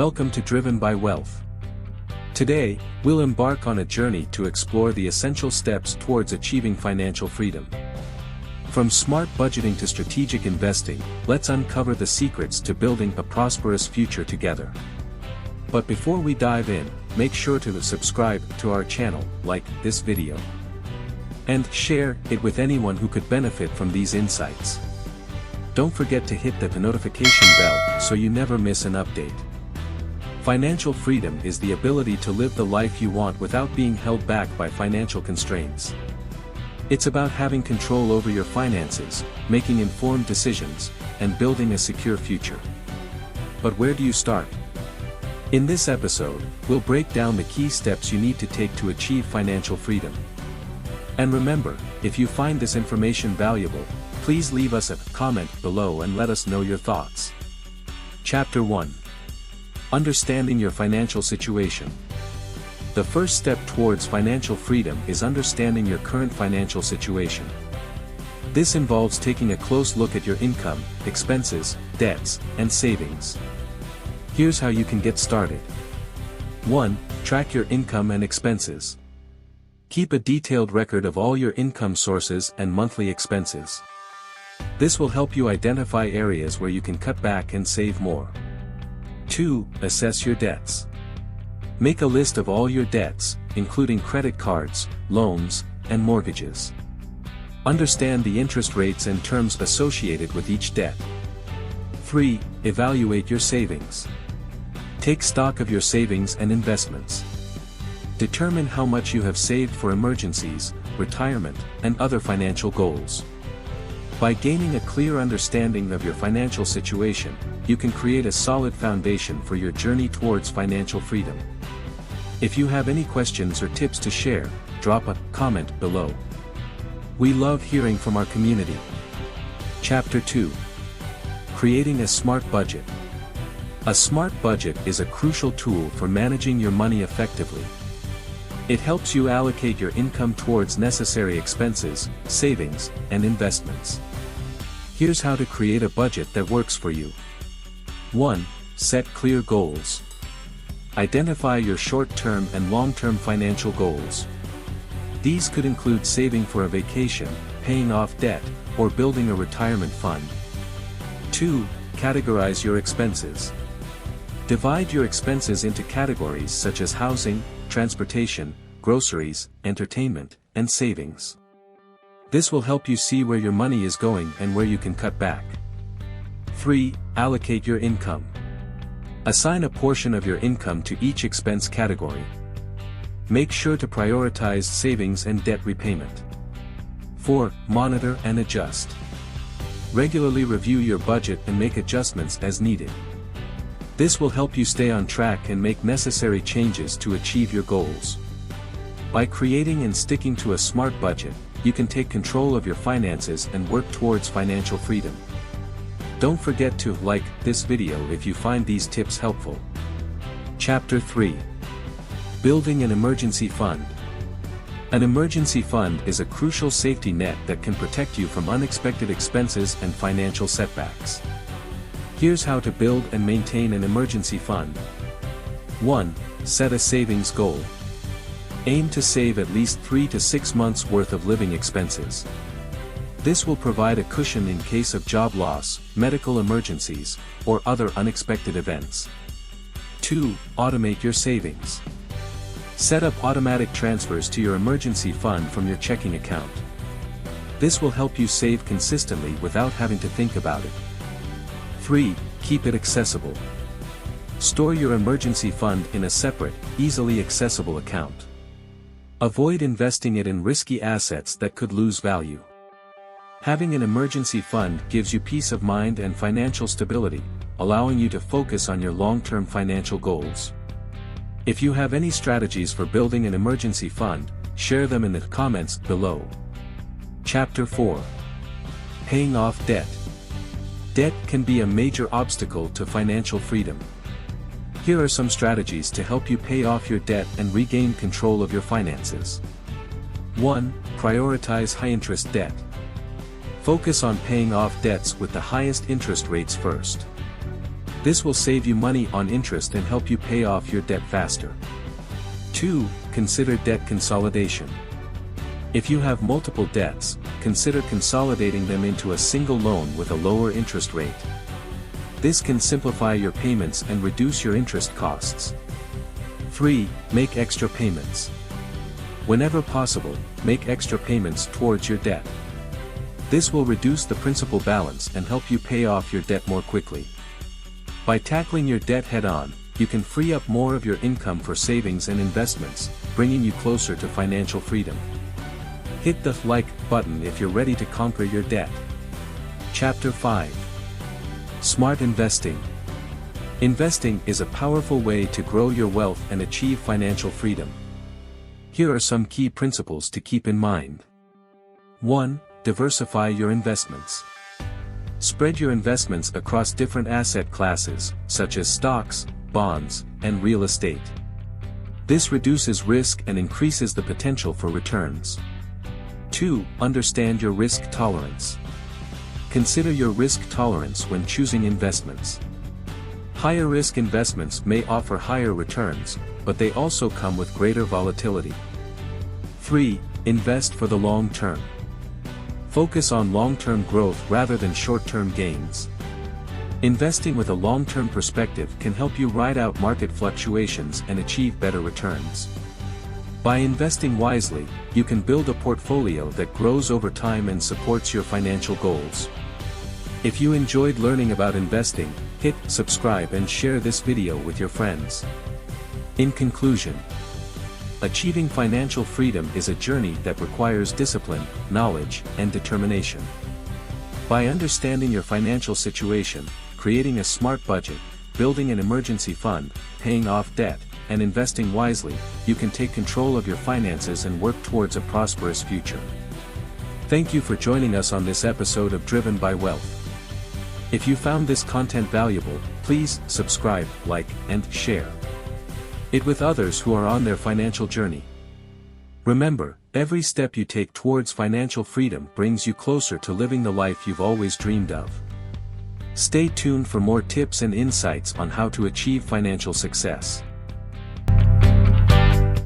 Welcome to Driven by Wealth. Today, we'll embark on a journey to explore the essential steps towards achieving financial freedom. From smart budgeting to strategic investing, let's uncover the secrets to building a prosperous future together. But before we dive in, make sure to subscribe to our channel, like this video, and share it with anyone who could benefit from these insights. Don't forget to hit the notification bell so you never miss an update. Financial freedom is the ability to live the life you want without being held back by financial constraints. It's about having control over your finances, making informed decisions, and building a secure future. But where do you start? In this episode, we'll break down the key steps you need to take to achieve financial freedom. And remember, if you find this information valuable, please leave us a comment below and let us know your thoughts. Chapter 1. Understanding your financial situation. The first step towards financial freedom is understanding your current financial situation. This involves taking a close look at your income, expenses, debts, and savings. Here's how you can get started. 1. Track your income and expenses. Keep a detailed record of all your income sources and monthly expenses. This will help you identify areas where you can cut back and save more. 2. Assess your debts. Make a list of all your debts, including credit cards, loans, and mortgages. Understand the interest rates and terms associated with each debt. 3. Evaluate your savings. Take stock of your savings and investments. Determine how much you have saved for emergencies, retirement, and other financial goals. By gaining a clear understanding of your financial situation, you can create a solid foundation for your journey towards financial freedom. If you have any questions or tips to share, drop a comment below. We love hearing from our community. Chapter 2. Creating a smart budget. A smart budget is a crucial tool for managing your money effectively. It helps you allocate your income towards necessary expenses, savings, and investments. Here's how to create a budget that works for you. 1. Set clear goals. Identify your short-term and long-term financial goals. These could include saving for a vacation, paying off debt, or building a retirement fund. 2. Categorize your expenses. Divide your expenses into categories such as housing, transportation, groceries, entertainment, and savings. This will help you see where your money is going and where you can cut back. 3. Allocate your income. Assign a portion of your income to each expense category. Make sure to prioritize savings and debt repayment. 4. Monitor and adjust. Regularly review your budget and make adjustments as needed. This will help you stay on track and make necessary changes to achieve your goals. By creating and sticking to a smart budget, you can take control of your finances and work towards financial freedom. Don't forget to like this video if you find these tips helpful. Chapter 3. Building an emergency fund. An emergency fund is a crucial safety net that can protect you from unexpected expenses and financial setbacks. Here's how to build and maintain an emergency fund. 1. Set a savings goal. Aim to save at least 3 to 6 months' worth of living expenses. This will provide a cushion in case of job loss, medical emergencies, or other unexpected events. 2. Automate your savings. Set up automatic transfers to your emergency fund from your checking account. This will help you save consistently without having to think about it. 3. Keep it accessible. Store your emergency fund in a separate, easily accessible account. Avoid investing it in risky assets that could lose value. Having an emergency fund gives you peace of mind and financial stability, allowing you to focus on your long-term financial goals. If you have any strategies for building an emergency fund, share them in the comments below. Chapter 4. Paying off debt. Debt can be a major obstacle to financial freedom. Here are some strategies to help you pay off your debt and regain control of your finances. 1. Prioritize high-interest debt. Focus on paying off debts with the highest interest rates first. This will save you money on interest and help you pay off your debt faster. 2. Consider debt consolidation. If you have multiple debts, consider consolidating them into a single loan with a lower interest rate. This can simplify your payments and reduce your interest costs. 3. Make extra payments. Whenever possible, make extra payments towards your debt. This will reduce the principal balance and help you pay off your debt more quickly. By tackling your debt head-on, you can free up more of your income for savings and investments, bringing you closer to financial freedom. Hit the like button if you're ready to conquer your debt. Chapter 5. Smart Investing. Investing is a powerful way to grow your wealth and achieve financial freedom. Here are some key principles to keep in mind. 1. Diversify your investments. Spread your investments across different asset classes, such as stocks, bonds, and real estate. This reduces risk and increases the potential for returns. 2. Understand your risk tolerance. Consider your risk tolerance when choosing investments. Higher risk investments may offer higher returns, but they also come with greater volatility. 3. Invest for the long term. Focus on long-term growth rather than short-term gains. Investing with a long-term perspective can help you ride out market fluctuations and achieve better returns. By investing wisely, you can build a portfolio that grows over time and supports your financial goals. If you enjoyed learning about investing, hit subscribe and share this video with your friends. In conclusion, achieving financial freedom is a journey that requires discipline, knowledge, and determination. By understanding your financial situation, creating a smart budget, building an emergency fund, paying off debt, and investing wisely, you can take control of your finances and work towards a prosperous future. Thank you for joining us on this episode of Driven by Wealth. If you found this content valuable, please subscribe, like, and share it with others who are on their financial journey. Remember, every step you take towards financial freedom brings you closer to living the life you've always dreamed of. Stay tuned for more tips and insights on how to achieve financial success.